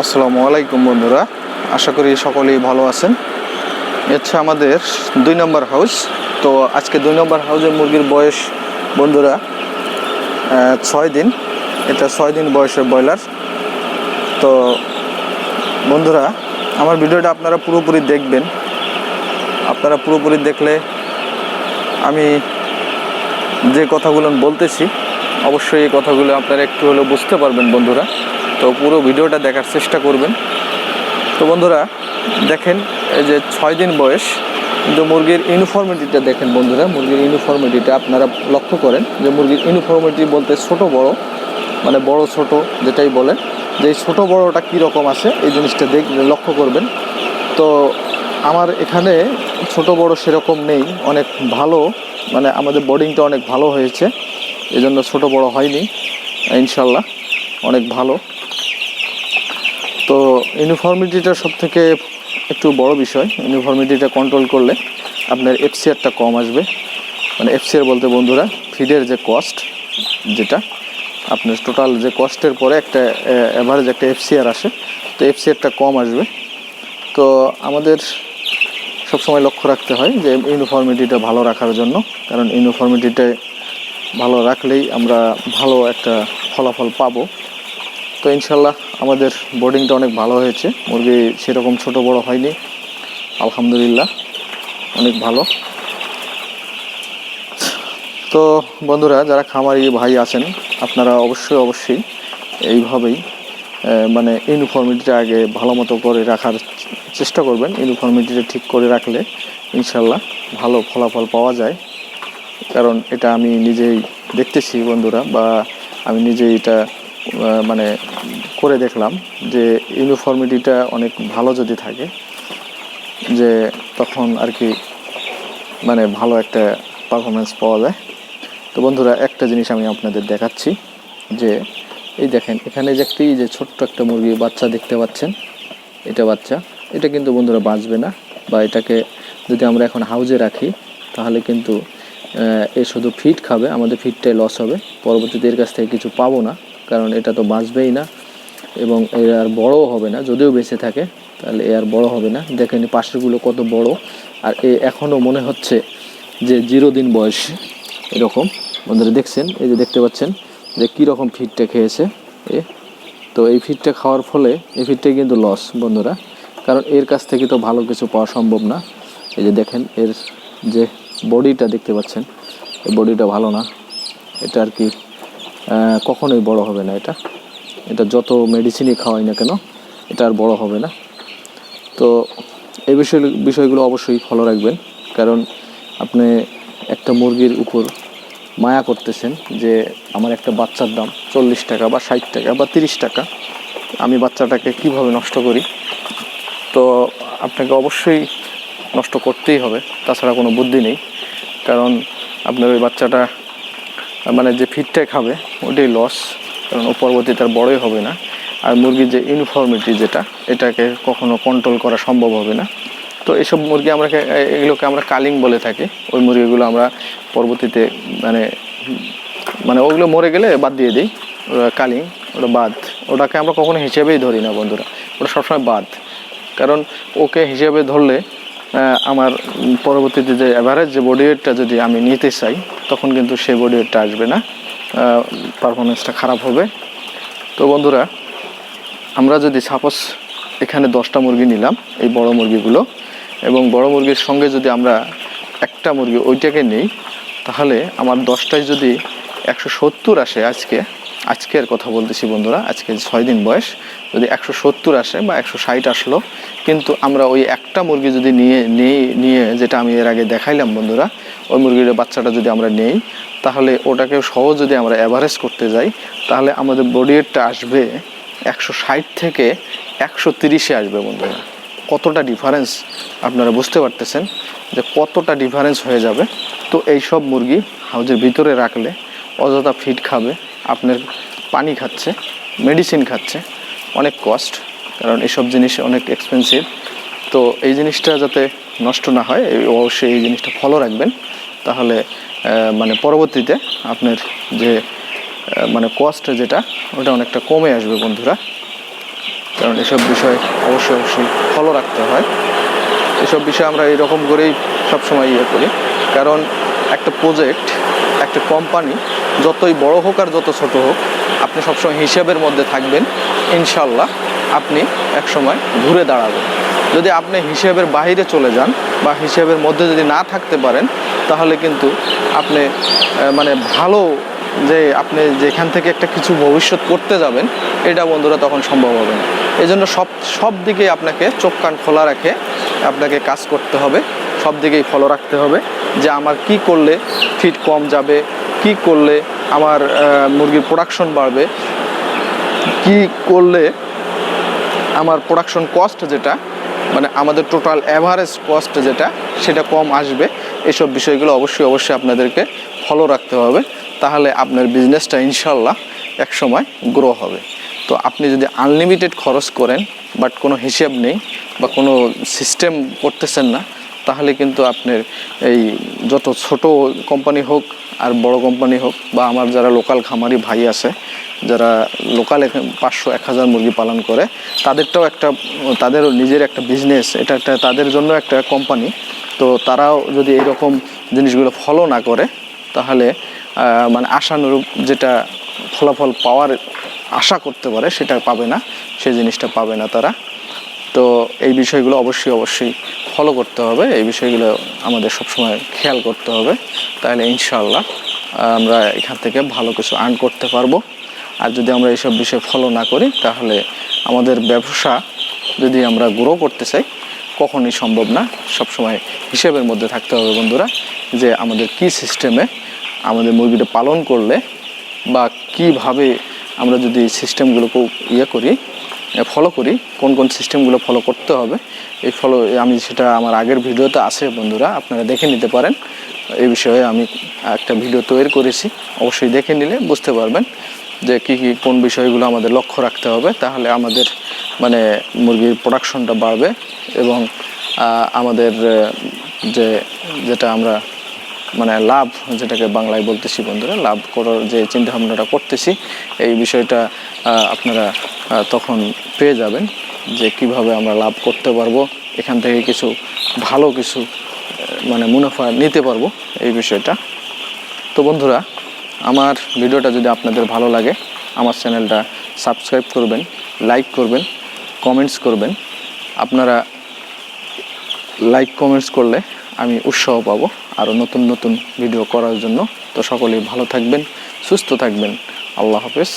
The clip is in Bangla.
আসসালামু আলাইকুম বন্ধুরা, আশা করি সকলেই ভালো আছেন। হচ্ছে আমাদের 2 নম্বর হাউস। তো আজকে 2 নম্বর হাউসের মুরগির বয়স বন্ধুরা 6 দিন। এটা 6 দিন বয়সের ব্রয়লার। তো বন্ধুরা, আমার ভিডিওটা আপনারা পুরোপুরি দেখবেন। আপনারা পুরোপুরি দেখলে আমি যে কথাগুলো বলতেছি অবশ্যই এই কথাগুলো আপনারা একটু হলেও বুঝতে পারবেন বন্ধুরা। তো পুরো ভিডিওটা দেখার চেষ্টা করবেন। তো বন্ধুরা দেখেন, এই যে 6 দিন বয়স, কিন্তু মুরগির ইউনিফর্মিটিটা দেখেন বন্ধুরা। মুরগির ইউনিফর্মিটিটা আপনারা লক্ষ্য করেন যে মুরগির ইউনিফর্মিটি বলতে ছোট বড়, মানে বড় ছোট যেটাই বলেন, যে এই ছোটো বড়োটা কীরকম আছে এই জিনিসটা লক্ষ্য করবেন। তো আমার এখানে ছোট বড় সেরকম নেই, অনেক ভালো, মানে আমাদের বোর্ডিংটা অনেক ভালো হয়েছে, এই জন্য ছোটো বড়ো হয়নি, ইনশাল্লাহ অনেক ভালো। তো ইউনিফর্মিটিটা সবথেকে একটু বড় বিষয়। ইউনিফর্মিটিটা কন্ট্রোল করলে আপনার এফসিআরটা কম আসবে। মানে এফসিআর বলতে বন্ধুরা ফিডের যে কস্ট, যেটা আপনার টোটাল যে কস্টের পরে একটা অ্যাভারেজ একটা এফসিআর আসে, তো এফসিআরটা কম আসবে। তো আমাদের সবসময় লক্ষ্য রাখতে হয় যে ইউনিফর্মিটিটা ভালো রাখার জন্য, কারণ ইউনিফর্মিটিটা ভালো রাখলেই আমরা ভালো একটা ফলাফল পাবো। তো ইনশাল্লাহ আমাদের বোর্ডিংটা অনেক ভালো হয়েছে, মুরগি সেরকম ছোট বড় হয়নি, আলহামদুলিল্লাহ অনেক ভালো। তো বন্ধুরা, যারা খামারি ভাই আছেন আপনারা অবশ্যই এইভাবেই মানে ইউনিফর্মিটিটা আগে ভালো মতো করে রাখার চেষ্টা করবেন। ইউনিফর্মিটিটা ঠিক করে রাখলে ইনশাল্লাহ ভালো ফলাফল পাওয়া যায়, কারণ এটা আমি নিজেই দেখতেছি বন্ধুরা, বা আমি নিজেই এটা মানে করে দেখলাম যে ইউনিফর্মিটিটা অনেক ভালো যদি থাকে, যে তখন আর কি মানে ভালো একটা পারফরমেন্স পাওয়া যায়। তো বন্ধুরা, একটা জিনিস আমি আপনাদের দেখাচ্ছি, যে এই দেখেন এখানে যে ছোট্ট একটা মুরগি বাচ্চা দেখতে পাচ্ছেন, এটা কিন্তু বন্ধুরা বাঁচবে না, বা এটাকে যদি আমরা এখন হাউজে রাখি তাহলে কিন্তু এ শুধু ফিড খাবে, আমাদের ফিডটাই লস হবে, পরবর্তীতে এর কাছ থেকে কিছু পাবো না, কারণ এটা তো বাঁচবেই না এবং এর আর বড়ও হবে না। যদিও বেঁচে থাকে তাহলে এ আর বড় হবে না। দেখেন পাশেরগুলো কত বড়, আর এ এখনও মনে হচ্ছে যে 0 দিন বয়স এরকম। বন্ধুরা দেখছেন, এই যে দেখতে পাচ্ছেন যে কীরকম ফিডটা খেয়েছে এ। তো এই ফিডটা খাওয়ার ফলে এই ফিডটাই কিন্তু লস বন্ধুরা, কারণ এর কাছ থেকে তো ভালো কিছু পাওয়া সম্ভব না। এই যে দেখেন এর যে বডিটা দেখতে পাচ্ছেন, এই বডিটা ভালো না, এটা আর কি কখনোই বড় হবে না। এটা যত মেডিসিনই খাওয়াই না কেন এটা আর বড় হবে না। তো এই বিষয়গুলো অবশ্যই ফলো রাখবেন, কারণ আপনি একটা মুরগির উপর মায়া করতেছেন যে আমার একটা বাচ্চার দাম 40 টাকা বা 60 টাকা বা 30 টাকা, আমি বাচ্চাটাকে কিভাবে নষ্ট করি। তো আপনাকে অবশ্যই নষ্ট করতেই হবে, তাছাড়া কোনো বুদ্ধি নেই, কারণ আপনার ওই বাচ্চাটা মানে যে ফিডটাই খাবে ওটাই লস, কারণ ও পরবর্তীতে আর বড়ই হবে না। আর মুরগির যে ইউনিফর্মিটি এটাকে কখনো কন্ট্রোল করা সম্ভব হবে না। তো এইসব মুরগি এগুলোকে আমরা কালিং বলে থাকি। ওই মুরগিগুলো আমরা পরবর্তীতে মানে ওগুলো মরে গেলে বাদ দিয়ে দিই, কালিং ওটা বাদ, ওটাকে আমরা কখনো হিসেবেই ধরি না বন্ধুরা, ওটা সবসময় বাদ। কারণ ওকে হিসেবে ধরলে আমার পরবর্তীতে যে অ্যাভারেজ যে বডি ওয়েটটা যদি আমি নিতে চাই তখন কিন্তু সেই বডি ওয়েটটা আসবে না, পারফরমেন্সটা খারাপ হবে। তো বন্ধুরা, আমরা যদি সাপোজ এখানে 10টা মুরগি নিলাম, এই বড় মুরগিগুলো, এবং বড় মুরগির সঙ্গে যদি আমরা একটা মুরগি ওইটাকে নেই, তাহলে আমার 10টায় যদি 170 আসে, আজকের কথা বলতেছি বন্ধুরা, আজকে 6 দিন বয়স, যদি 170 আসে বা 160 আসলো, কিন্তু আমরা ওই একটা মুরগি যদি নিয়ে যেটা আমি এর আগে দেখাইলাম বন্ধুরা, ওই মুরগির বাচ্চাটা যদি আমরা নেই, তাহলে ওটাকে সহ যদি আমরা অ্যাভারেজ করতে যাই, তাহলে আমাদের বডি ওয়েটটা আসবে 160 থেকে 130-এ আসবে বন্ধুরা। কতটা ডিফারেন্স আপনারা বুঝতে পারতেছেন যে কতটা ডিফারেন্স হয়ে যাবে। তো এই সব মুরগি হাউজের ভিতরে রাখলে অযথা ফিড খাবে, আপনার পানি খাচ্ছে, মেডিসিন খাচ্ছে, অনেক কস্ট, কারণ এইসব জিনিস অনেক এক্সপেন্সিভ। তো এই জিনিসটা যাতে নষ্ট না হয় অবশ্যই এই জিনিসটা ফলো রাখবেন, তাহলে মানে পরবর্তীতে আপনার যে মানে কস্ট যেটা ওটা অনেকটা কমে আসবে বন্ধুরা। কারণ এসব বিষয় অবশ্যই ফলো রাখতে হয়। এসব বিষয় আমরা এরকম করেই সবসময় করি, কারণ একটা প্রজেক্ট, একটা কোম্পানি যতই বড় হোক আর যত ছোট হোক, আপনি সবসময় হিসাবের মধ্যে থাকবেন, ইনশাল্লাহ আপনি একসময় ঘুরে দাঁড়াবেন। যদি আপনি হিসাবের বাইরে চলে যান বা হিসাবের মধ্যে যদি না থাকতে পারেন, তাহলে কিন্তু আপনি মানে ভালো যে আপনি যেখান থেকে একটা কিছু ভবিষ্যৎ করতে যাবেন, এটা বন্ধুরা তখন সম্ভব হবে না। এই জন্য সব দিকেই আপনাকে চোখ কান খোলা রেখে আপনাকে কাজ করতে হবে, সব দিকেই ফলো রাখতে হবে যে আমার কি করলে ফিড কম যাবে, কি করলে আমার মুরগির প্রোডাকশন বাড়বে, কি করলে আমার প্রোডাকশন কস্ট যেটা মানে আমাদের টোটাল অ্যাভারেজ কস্ট যেটা সেটা কম আসবে। এসব বিষয়গুলো অবশ্যই আপনাদেরকে ফলো রাখতে হবে, তাহলে আপনার বিজনেসটা ইনশাল্লাহ একসময় গ্রো হবে। তো আপনি যদি আনলিমিটেড খরচ করেন বাট কোনো হিসেব নেই বা কোনো সিস্টেম করতেছেন না, তাহলে কিন্তু আপনার এই যত ছোট কোম্পানি হোক আর বড় কোম্পানি হোক, বা আমার যারা লোকাল খামারি ভাই আছে যারা লোকাল 500-1000 মুরগি পালন করে, তাদেরও নিজের একটা বিজনেস, এটা একটা তাদের জন্য একটা কোম্পানি। তো তারাও যদি এইরকম জিনিসগুলো ফলো না করে, তাহলে মানে আশানুরূপ যেটা ফলাফল পাওয়ার আশা করতে পারে সেটা পাবে না, সেই জিনিসটা পাবে না তারা। তো এই বিষয়গুলো অবশ্যই ফলো করতে হবে, এই বিষয়গুলো আমাদের সবসময় খেয়াল করতে হবে, তাহলে ইনশাআল্লাহ আমরা এখান থেকে ভালো কিছু আর্ন করতে পারবো। আর যদি আমরা এইসব বিষয় ফলো না করি, তাহলে আমাদের ব্যবসা যদি আমরা গ্রো করতে চাই কখনোই সম্ভব না। সবসময় হিসেবের মধ্যে থাকতে হবে বন্ধুরা, যে আমাদের কি সিস্টেমে আমাদের মুরগিটা পালন করলে বা কিভাবে আমরা যদি সিস্টেমগুলোকে ফলো করি, কোন সিস্টেমগুলো ফলো করতে হবে, আমি সেটা আমার আগের ভিডিওতে আছে বন্ধুরা, আপনারা দেখে নিতে পারেন। এই বিষয়ে আমি একটা ভিডিও তৈরি করেছি, অবশ্যই দেখে নিলে বুঝতে পারবেন যে কোন বিষয়গুলো আমাদের লক্ষ্য রাখতে হবে, তাহলে আমাদের মানে মুরগির প্রোডাকশনটা বাড়বে এবং আমাদের যেটা আমরা মানে লাভ, যেটাকে বাংলায় বলতেছি বন্ধুরা, লাভ করার যে চিন্তাভাবনাটা করতেছি, এই বিষয়টা আপনারা তখন পেয়ে যাবেন যে কিভাবে আমরা লাভ করতে পারবো, এখান থেকে কিছু ভালো কিছু মানে মুনাফা নিতে পারবো, এই বিষয়টা। তো বন্ধুরা, আমার ভিডিওটা যদি আপনাদের ভালো লাগে, আমার চ্যানেলটা সাবস্ক্রাইব করবেন, লাইক করবেন, কমেন্টস করবেন। আপনারা লাইক কমেন্টস করলে আমি উৎসাহ পাবো আরও নতুন ভিডিও করার জন্য। তো সকলেই ভালো থাকবেন, সুস্থ থাকবেন। আল্লাহ হাফেজ।